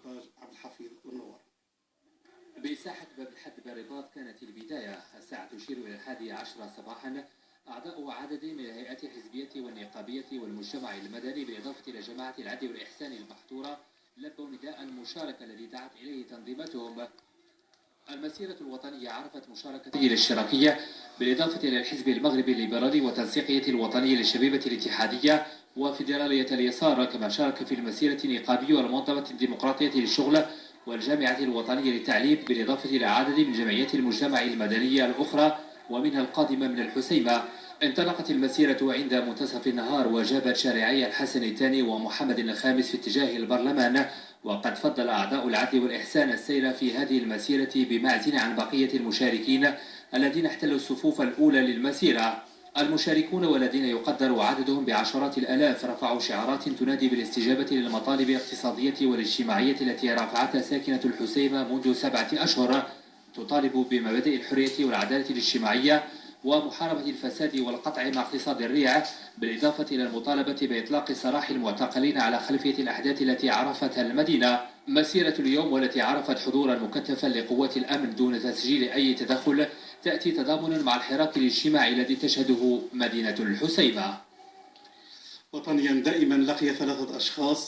مونتاج عبد الحفيظ والنور. بساحة باب الحد بالرباط كانت البداية. الساعة تشير إلى 11 صباحا. أعضاء عدد من الهيئات الحزبية والنقابية والمجتمع المدني بالإضافة إلى جماعة العدل والإحسان المحتورة لبوا نداء المشاركة الذي دعت إليه تنظيمتهم. المسيرة الوطنية عرفت مشاركته الاشتراكية بالإضافة إلى الحزب المغربي الليبرالي وتنسيقية الوطنية للشبيبة الاتحادية وفيدرالية اليسار، كما شارك في المسيرة النقابي والمنظمة الديمقراطية للشغل والجامعة الوطنية للتعليم بالإضافة إلى عدد من جمعيات المجتمع المدني الأخرى ومنها القادمة من الحسيمة. انطلقت المسيرة عند منتصف النهار وجابت شارعي الحسن الثاني ومحمد الخامس في اتجاه البرلمان، وقد فضل أعضاء العدل والإحسان السير في هذه المسيرة بمعزل عن بقية المشاركين الذين احتلوا الصفوف الأولى للمسيرة. المشاركون والذين يقدر عددهم بعشرات الآلاف رفعوا شعارات تنادي بالاستجابة للمطالب الاقتصادية والاجتماعية التي رفعتها ساكنة الحسيمة منذ 7 أشهر، تطالب بمبادئ الحرية والعدالة الاجتماعية ومحاربة الفساد والقطع مع اقتصاد الريع، بالإضافة إلى المطالبة بإطلاق سراح المعتقلين على خلفية الأحداث التي عرفتها المدينة. مسيرة اليوم والتي عرفت حضورا مكثفا لقوات الأمن دون تسجيل أي تدخل تأتي تضامنا مع الحراك الاجتماعي الذي تشهده مدينة الحسيمة. وطنيا دائما لقي 3 أشخاص